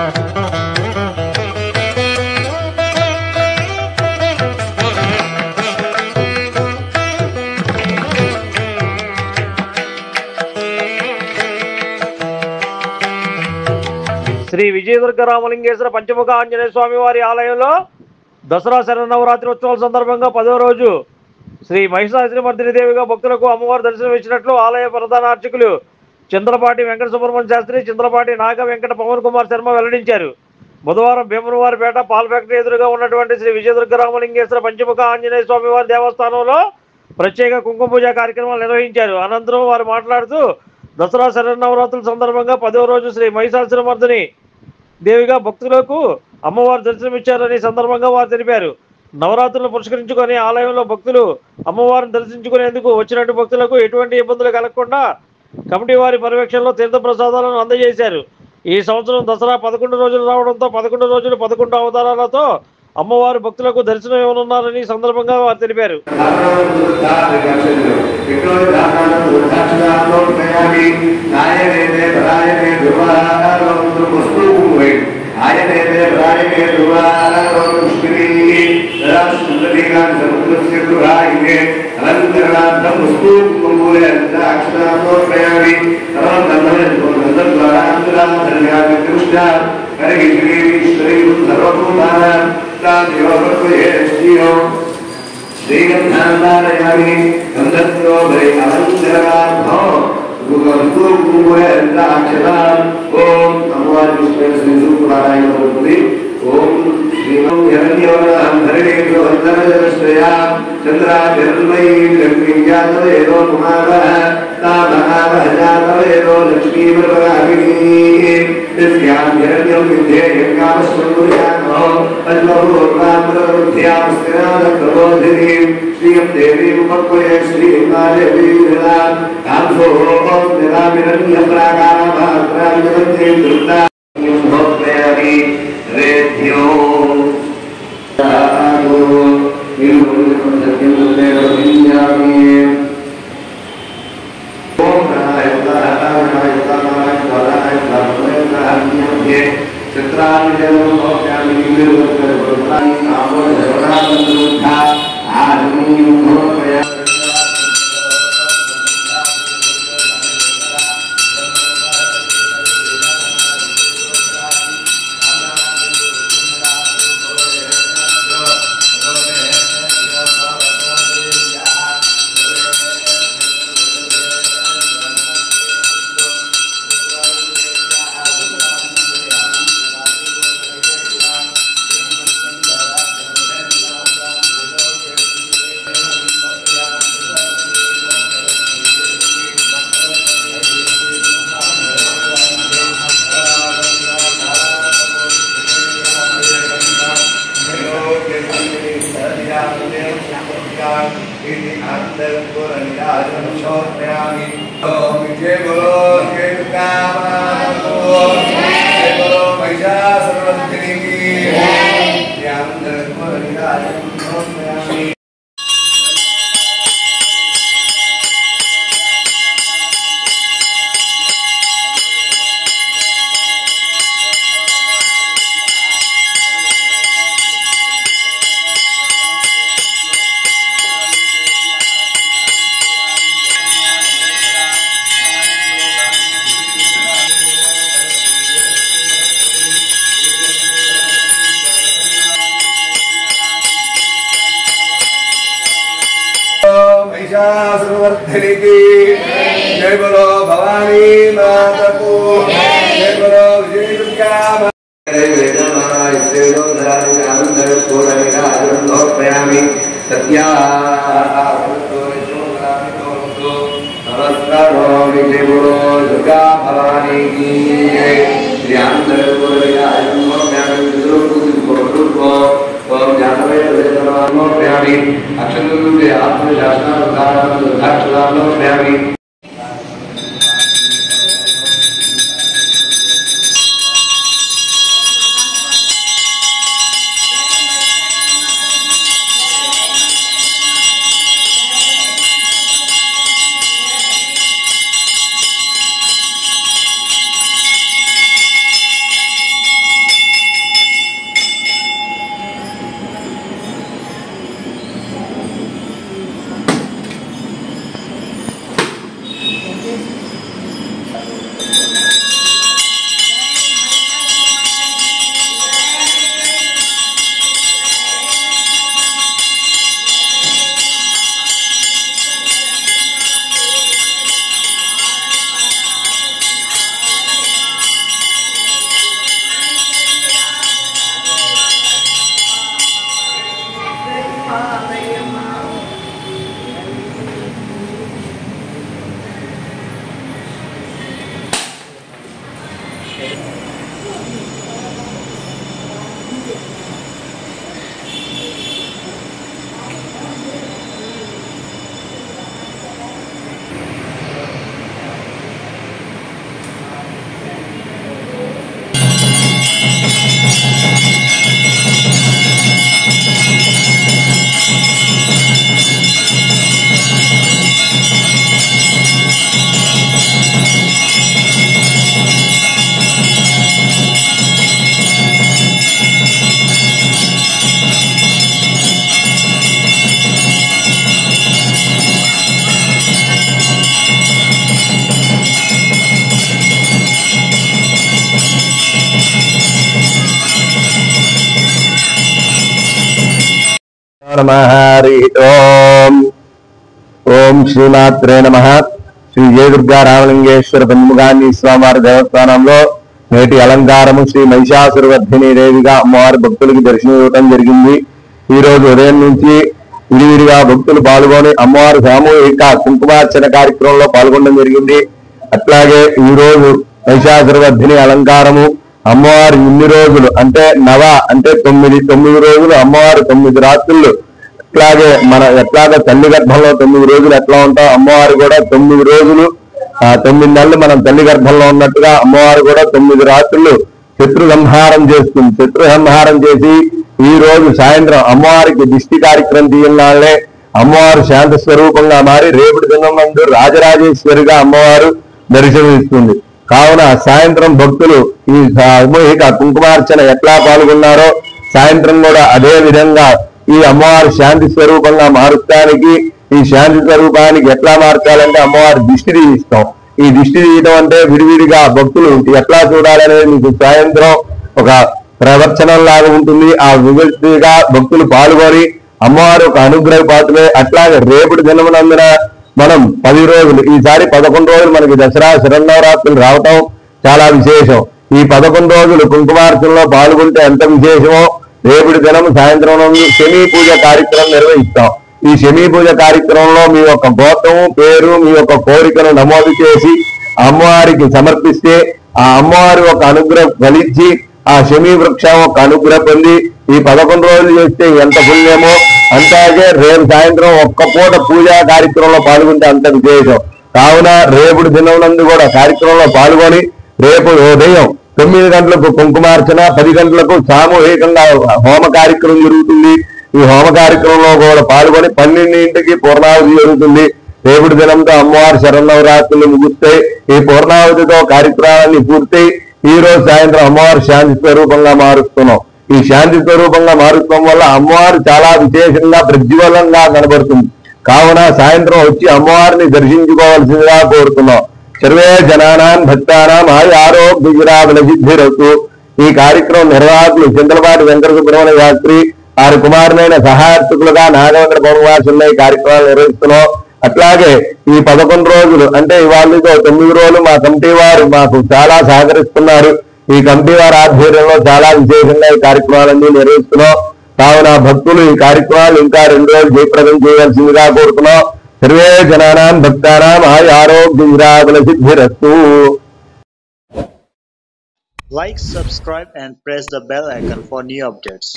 శ్రీ విజయదుర్గ రామలింగేశ్వర పంచముఖ ఆంజనేయ స్వామి వారి ఆలయంలో దసరా శరన్నవరాత్రి ఉత్సవాల సందర్భంగా 10వ రోజు శ్రీ మహిషాసురమర్దిని దేవిగా భక్తులకు అమ్మవారు దర్శనం ఇచ్చినట్లు ఆలయ ప్రధాన అర్చకులు చంద్రపాటి వెంకట సుబ్రహ్మణ్య శాస్త్రి, చంద్రపాటి నాగ వెంకట పవన్ కుమార్ శర్మ వెల్లడించారు. బుధవారం భీమనవారిపేట పాల ఫ్యాక్టరీ ఎదురుగా ఉన్నటువంటి శ్రీ విజయదుర్గ రామలింగేశ్వర పంచముఖ ఆంజనేయ స్వామి వారి దేవస్థానంలో ప్రత్యేక కుంకుమ పూజ కార్యక్రమాలు నిర్వహించారు. అనంతరం వారు మాట్లాడుతూ దసరా శరన్నవరాత్రుల సందర్భంగా 10వ రోజు శ్రీ మహిషాసురమర్దిని దేవిగా భక్తులకు అమ్మవారు దర్శనమిచ్చారని సందర్భంగా వారు తెలిపారు. నవరాత్రులను పురస్కరించుకొని ఆలయంలో భక్తులు అమ్మవారిని దర్శించుకునేందుకు వచ్చినట్టు భక్తులకు ఎటువంటి ఇబ్బందులు కలగకుండా కమిటీ వారి పర్యవేక్షణలో తీర్థ ప్రసాదాలను అందజేశారు. ఈ సంవత్సరం దసరా 11 రోజులు రావడంతో 11 రోజులు 11 అవతారాలతో అమ్మవారు భక్తులకు దర్శనం ఇవ్వనున్నారని సందర్భంగా వారు తెలిపారు. जय बोलो भवानी माता को, जय बोलो विजय दुर्गा दुर्गा भवानी की नमः हरि ओम ओम श्रीमात्रे नमः శ్రీ జయదుర్గా రామలింగేశ్వర పంచముఖాన్ని స్వామివారి దేవస్థానంలో నేటి అలంకారము శ్రీ మహిషాసురవర్ధిని దేవిగా అమ్మవారి భక్తులకి దర్శనం ఇవ్వడం జరిగింది. ఈ రోజు ఉదయం నుంచి విడివిడిగా భక్తులు పాల్గొని అమ్మవారి సామూహిక కుంకుమార్చన కార్యక్రమంలో పాల్గొనడం జరిగింది. అట్లాగే ఈ రోజు మహిషాసురవర్ధిని అలంకారము అమ్మవారు ఇన్ని రోజులు అంటే అంటే తొమ్మిది రోజులు అమ్మవారు 9 రాత్రులు అట్లాగే ఎట్లాగ తల్లి గర్భంలో 9 రోజులు ఎట్లా ఉంటాం అమ్మవారు కూడా 9 రోజులు 9 నెలలు మనం తల్లి గర్భంలో ఉన్నట్టుగా అమ్మవారు కూడా 9 రాత్రులు శత్రు సంహారం చేస్తుంది. శత్రు సంహారం చేసి ఈ రోజు సాయంత్రం అమ్మవారికి దిష్టి కార్యక్రమం తీయగానే అమ్మవారు శాంత స్వరూపంగా మారి రేపటి దినం నందు రాజరాజేశ్వరిగా అమ్మవారు దర్శనమిస్తుంది. కావున సాయంత్రం భక్తులు ఈ సామూహిక కుంకుమార్చన ఎట్లా పాల్గొన్నారో సాయంత్రం కూడా అదే విధంగా ఈ అమ్మవారి శాంతి స్వరూపంగా మారుస్తానికి ఈ శాంతి స్వరూపానికి ఎట్లా మార్చాలంటే అమ్మవారి దిష్టి తీయిస్తాం. ఈ దిష్టి తీయటం అంటే విడివిడిగా భక్తులు ఎట్లా చూడాలనేది మీకు సాయంత్రం ఒక ప్రవచనం లాగా ఉంటుంది. ఆ వివిధిగా భక్తులు పాల్గొని అమ్మవారు ఒక అనుగ్రహ పాత్రమే. అట్లాగే రేపటి దినమునందున మనం 10 రోజులు ఈసారి 11 రోజులు మనకి దసరా శరన్నవరాత్రులు రావటం చాలా విశేషం. ఈ 11 రోజులు కుంకుమార్చనలో పాల్గొంటే ఎంత విశేషమో రేపటి దినం సాయంత్రం శమీ పూజ కార్యక్రమం నిర్వహిస్తాం. ఈ శమీ పూజ కార్యక్రమంలో మీ యొక్క గోత్రము పేరు మీ యొక్క కోరికను నమోదు చేసి అమ్మవారికి సమర్పిస్తే ఆ అమ్మవారి ఒక అనుగ్రహం ఫలించి ఆ శమీ వృక్షం ఒక అనుగ్రహం పొంది ఈ 11 రోజులు చేస్తే ఎంత పుణ్యమో అంతాగే రేపు సాయంత్రం ఒక్క పూట పూజా కార్యక్రమంలో పాల్గొంటే అంత విశేషం. కావున రేపుడు దినం నందు కూడా కార్యక్రమంలో పాల్గొని రేపు ఉదయం 9 గంటలకు కుంకుమార్చన 10 గంటలకు సామూహికంగా హోమ కార్యక్రమం జరుగుతుంది. ఈ హోమ కార్యక్రమంలో కూడా పాల్గొని 12ంటికి పూర్ణావతి జరుగుతుంది. రేపుడు దినంతో అమ్మవారి శరన్నవరాత్రులు ముగుస్తాయి. ఈ పూర్ణావతితో కార్యక్రమాన్ని పూర్తయి ఈ రోజు సాయంత్రం అమ్మవారి శాంతి స్వరూపంగా మారుస్తున్నాం. ఈ శాంతి స్వరూపంగా మారుతాం వల్ల అమ్మవారు చాలా విశేషంగా ప్రజ్వలంగా కనబడుతుంది. కావున సాయంత్రం వచ్చి అమ్మవారిని దర్శించుకోవాల్సిందిగా కోరుతున్నాం. సర్వే జనానాం భక్తానాం ఆరోగ్యరాబలసిద్ధిరస్తు. ఈ కార్యక్రమం నిర్వాహకులు చింతలపాటి వెంకట సుబ్రహ్మణ్య శాస్త్రి వారి కుమారునైన సహాయకులుగా నాగవేంద్ర పౌర్ణవాసుల్లో ఈ కార్యక్రమాలు నిర్వహిస్తున్నాం. అట్లాగే ఈ 11 రోజులు అంటే ఇవాళతో 9 రోజులు మా కమిటీ వారు మాకు చాలా సహకరిస్తున్నారు. ఈ కమిటీ వారి ఆధ్వర్యంలో చాలా విశేషంగా ఈ కార్యక్రమాలన్నీ నిర్వహిస్తున్నాం. కావున భక్తులు ఈ కార్యక్రమాలు ఇంకా 2 రోజులు జయప్రదం చేయవలసిందిగా కోరుతున్నాం. Survey జనానాం భక్తానాం ఆరోగ్యరాబలసిద్ధిరస్తు. Like, subscribe and press the bell icon for new updates.